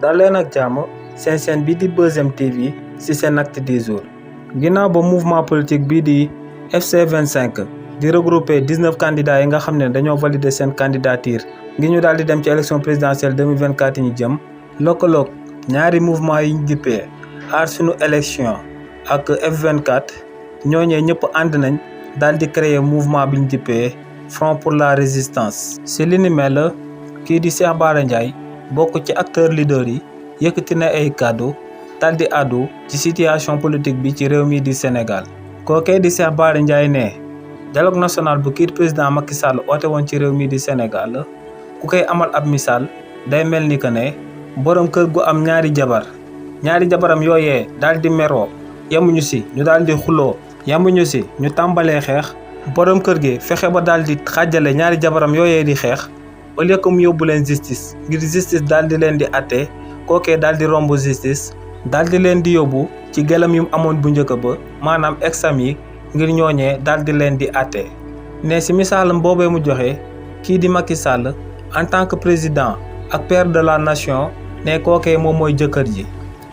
dal leen ak jàmm seen chaîne bi di Buzz M TV ci seen acte du jour. ginnaaw ba mouvement politique bii di FC25 di regrouper 19 candidats yi nga xam ne dañoo valider seen candidature ngir ñu daal di dem ci élection présidentielle 2024 yi ñu jëm lëkkaloog ñaari mouvement yi ñu dippee aar sunu élection ak F24 ñooñee ñëpp ànd nañ daal di créer mouvement bi ñu dippee Front pour la résistance. ci li ni mel kii di Cheikh Bara Ndiaye bokk ci acteur leader yi yëkkati na ay kàddu daal di àddu ci situation politique bi ci réew mi di Sénégal. kookee di Cheikh Bara Ndiaye ne dialogue national bu kii président Macky Sall oote woon ci réew mi di Sénégal ku koy amal ab misaal day mel ni que ne borom kër gu am ñaari jabaram yooyee daal di meroo yemuñu si ñu daal di xuloo yemuñu si ñu tàmbalee xeex borom kër gi fexe ba daal di xàjjale ñaari jabaram yooyee di xeex au lieu que mu yóbbu leen justice ngir justice daal di leen di atte kookee daal di romb justice daal di leen di yóbbu ci gelam yu amoon bu njëkk ba maanaam exam yi ngir ñooñee daal di leen di atte ne si misaalam boobee mu joxe kii di Macky Sall en tant que président ak père de la nation ne kookee moom mooy jëkkër ji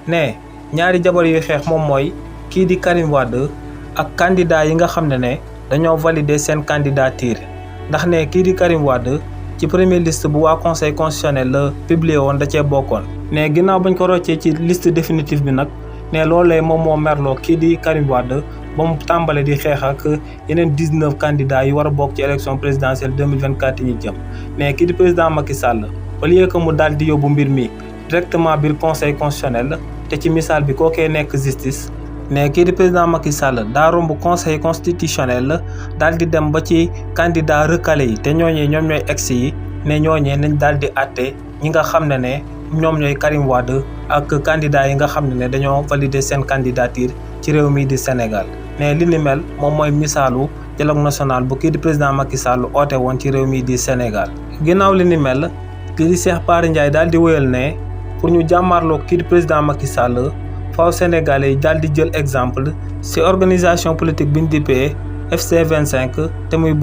ne ñaari jabar yuy xeex moom mooy kii di Karim Wade ak candidat yi nga xam ne dañoo valider seen candidature ndax ne kii di Karim Wade ci première liste bu waa conseil constitutionnel la publié woon da cee bokkoon ne ginnaaw bañ ko roccee ci liste définitive bi nag ne loolee moom moo merloo kii di Karim Wade ba mu tàmbale di xeex ak yeneen 19 candidats yi war a bokk ci élection présidentielle 2024 yi ñu jëm ne kii di président Macky Sall au lieu que mu daal di yóbbu mbir mi directement biir conseil constitutionnel te ci misaal bi kookee nekk justice ne kii di président Macky Sall daa romb conseil constitutionnel daal di dem ba ci candidat recalé yi te ñooñee ñoom ñooy ex yi ne ñooñee nañ daal di àtte ñi nga xam ne ñoom ñooy Karim Wade ak candidat yi nga xam ne dañoo valider seen candidature ci réew mi di Sénégal ne li ni mel moom mooy misaalu dialogue national bu kii di président Macky Sall oote woon ci réew mi di Sénégal. ginnaaw li ni mel kii di Cheikh Bara Ndiaye daal di wéyal ne pour ñu jàmmarloo kii di président Macky Sall faaw Sénégalais yi daal di jël exemple ci organisation politique bi ñu dippee FC25 te muy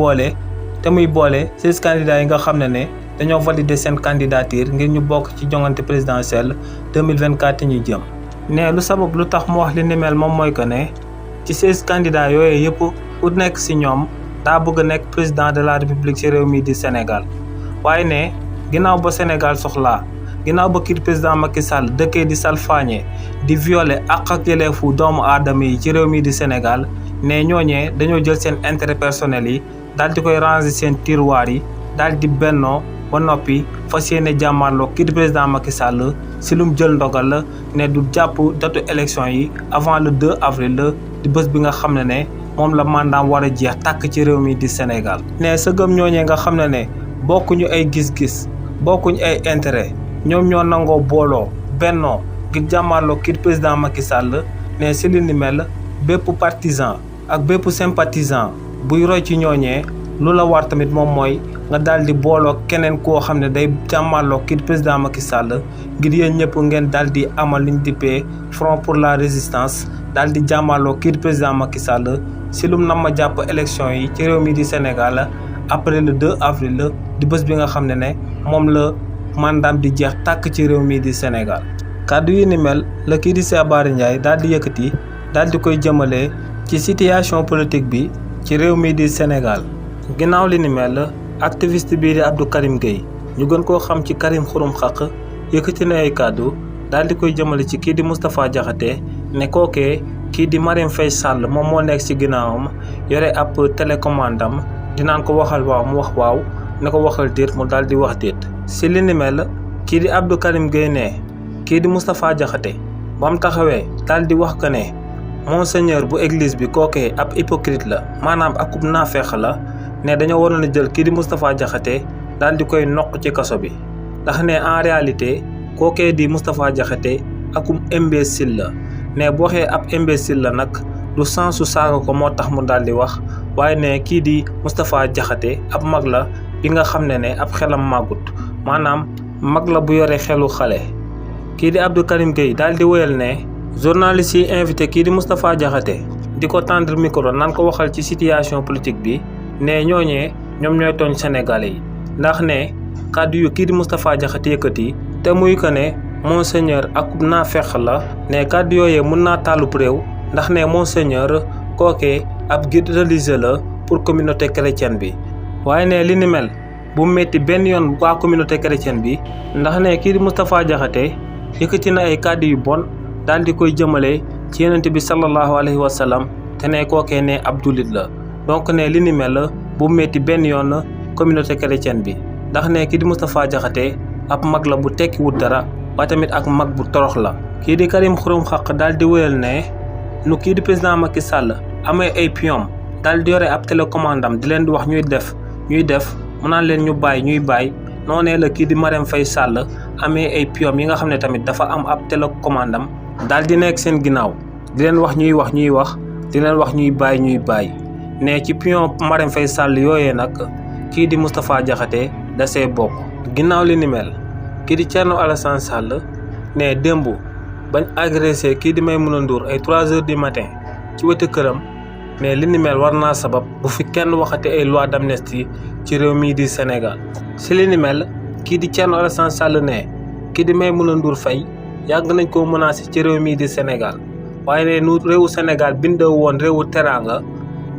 boole 16 candidats yi nga xam ne dañoo valider seen candidature ngir ñu bokk ci joŋante présidentielle 2024 ñu jëm. ne lu sabab lu tax mu wax li ni mel moom mooy que ne ci 16 candidats yooyu yëpp ku nekk ci ñoom daa bëgg a nekk président de la république ci réew mi di Sénégal waaye ne ginnaaw ba Sénégal soxlaa ginnaaw ba kii président Macky Sall dëkkee di salfaañe di violer ak yelleefu doomu aadama yi ci réew mi di Sénégal ne ñooñee dañoo jël seen intérêt personnel yi daal di koy ranger seen tiroir yi daal di bennoo ba noppi fas yéene jàmmarloo kii di président Macky Sall si lu mu jël ndogal la ne du jàpp datu élection yi avant le 2 avril la di bés bi nga xam ne moom la mandaam war a jeex tàkk ci réew mi di Sénégal. ne sëgëm ñooñee nga xam ne bokkuñu ay gis-gis bokkuñu ay intérêt ñoom ñoo nangoo booloo bennoo ngir jàmmarloo kii di président Macky Sall ne si li ni mel bépp partisan ak bépp sympathisant buy roy ci ñooñee lu la war tamit moom mooy nga daal di booloo keneen koo xam ne day jàmmarloo kii di président Macky Sall ngir yéen ñëpp ngeen daal di amal liñ dippee Front pour la résistance daal di jàmmarloo kii di président Macky Sall si lum nam ma jàpp élection yi ci réew mi di Sénégal après le 2 avril di bés bi nga xam ne moom la mandaam di jeex tàkk ci réew mi di Sénégal. kàddu yi ni mel la kii di Cheikh Bara Ndiaye daal di yëkkati daal di koy jëmale ci situation politique bi ci réew mi di Sénégal. ginnaaw li ni mel activiste bii di Abdou Karim Gueye ñu gën koo xam ci Karim Xurum Xaq yëkkati na ay kàddu daal di koy jëmale ci kii di Moustapha Diakhaté ne kookee kii di Marème Faye Sall moom moo nekk ci ginnaawam yore ab télécommandam dinaan ko waxal waaw mu wax waaw ne ko waxal déet mu daal di wax déet. si li ni mel kii di Abdou Karim Gueye ne kii di Moustapha Diakhaté ba mu taxawee daal di wax que ne monseigneur bu église bi kookee ab hypocrite la maanaam akub naafeex la ne dañoo waroon a jël kii di Moustapha Diakhaté daal di koy noq ci kaso bi ndax ne en réalité kookee di Moustapha Diakhaté akum imbécile la ne bu waxee ab imbécile la nag du sensu saaga ko moo tax mu daal di wax waaye ne kii di Moustapha Diakhaté ab mag la bi nga xam ne ab xelam màggut maanaam mag la bu yore xelu xale. kii di Abdou Karim Gueye daal di wéyal ne journaliste yi invité kii di Moustapha Diakhaté di ko tendre micro nan ko waxal ci situation politique bi ne ñooñee ñoom ñooy tooñ Sénégalais yi ndax ne kàddu yu kii di Moustapha Diakhaté yëkkati te muy que ne monseigneur ak naafeq la ne kàddu yooyee mën naa tàllub réew ndax ne monseigneur kookee ab guide religieux la pour communauté chrétienne bi waaye ne li ni mel bu metti benn yoon waa communauté chrétienne bi ndax ne kii di Moustapha Diakhaté yëkkati na ay kàddu yu bon daal di koy jëmale ci yonent bi sallallahu alayhi wa sallam te ne kookee ne ab jullit la donc ne li ni mel bu metti benn yoon communauté chrétienne bi ndax ne kii di Moustapha Diakhaté ab mag la bu tekkiwut dara waaye tamit ak mag bu torox la. kii di Karim Xurum Xaq daal di wéyal ne nu kii di président Macky Sall amee ay pion daal di yore ab télécommandam di leen di wax ñuy def mu naan leen ñu bàyyi ñuy bàyyi noonee la kii di Marème Faye Sall amee ay pion yi nga xam ne tamit dafa am ab télécommandam daal di nekk seen ginnaaw di leen wax ñuy wax di leen wax ñuy bàyyi ne ci pion Marème Faye Sall yooyee nag kii di Moustapha Diakhaté da see bokk. ginnaaw li ni mel kii di Thierno Alassane Sall ne démb bañ agressé kii di Maïmouna Ndour ay 3h du matin ci wetu këram ne li ni mel war naa sabab bu fi kenn waxati ay loi d'amnistie ci réew mii di Sénégal. si li ni mel kii di Thierno Alassane Sall ne kii di Maïmouna Ndour Faye yàgg nañ koo menacé ci réew mii di Sénégal waaye ne nu réewu Sénégal bindoo woon réewu teraanga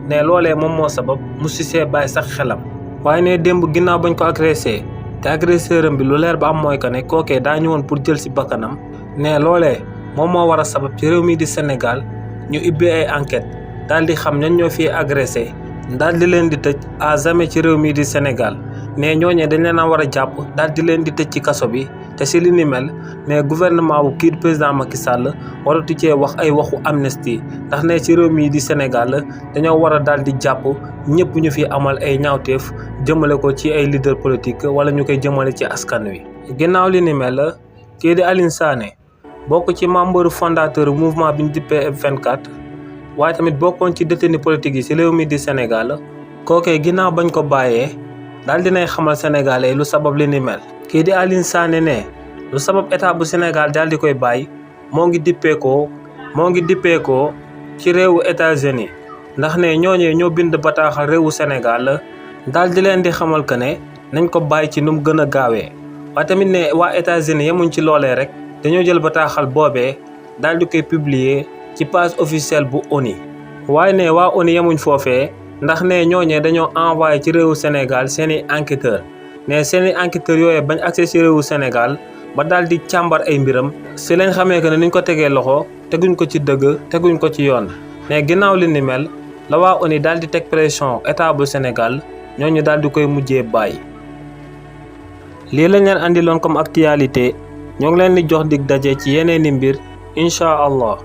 ne loolee moom moo sabab mu si see bàyyi sax xelam. waaye ne démb ginnaaw bañ ko agressé te agresseuram bi lu leer ba am mooy que ne kookee daa ñëwoon pour jël si bakkanam ne loolee moom moo war a sabab ci réew mii di Sénégal ñu ubbi ay enquête daal di xam ñan ñoo fi agressé daal di leen di tëj à jamais ci réew mii di Sénégal ne ñooñee dañ leen a war a jàpp daal di leen di tëj ci kaso bi te si li ni mel ne gouvernement bu kii di président Macky Sall waratu cee wax ay waxu amnistie ndax ne ci réew mii di Sénégal dañoo war a daal di jàpp ñëpp ñu fi amal ay ñaawteef jëmale ko ci ay leader politique wala ñu koy jëmale ci askan wi. ginnaaw li ni mel kii di Aline Sané bokk ci membre fondateur mouvement bi ñu dippee F24 waaye tamit bokkoon ci détenu politique yi ci réew mi di Sénégal kookee ginnaaw bañ ko bàyyee daal dinay xamal sénégalais lu sabab li ni mel. kii di Aline Sané ne lu sabab état bu Sénégal daal di koy bàyyi moo ngi dippeekoo ci réewu États-Unis ndax ne ñooñee ñoo bind bataaxal réewu Sénégal daal di leen di xamal que ne nañ ko bàyyi ci nu mu gën a gaawee waaye tamit ne waa États-Unis yemuñ ci loolee rek dañoo jël bataaxal boobee daal di koy publier ci page officielle bu ONU waaye ne waa ONU yemuñ foofee ndax ne ñooñee dañoo envoyé ci réewu Sénégal seeni enquêteur ne seeni enquêteurs yooyee bañ accès ci réewu Sénégal ba daal di càmbar ay mbiram si lañ xamee que ne niñ ko tegee loxo teguñ ko ci dëgg teguñ ko ci yoon mais ginnaaw li ni mel la waa ONU daal di teg pression état bu Sénégal ñooñu daal di koy mujjee bàyyi. lii lañ leen andiloon comme actualité ñoo ngi leen di jox dig daje ci yeneeni mbir incha allah.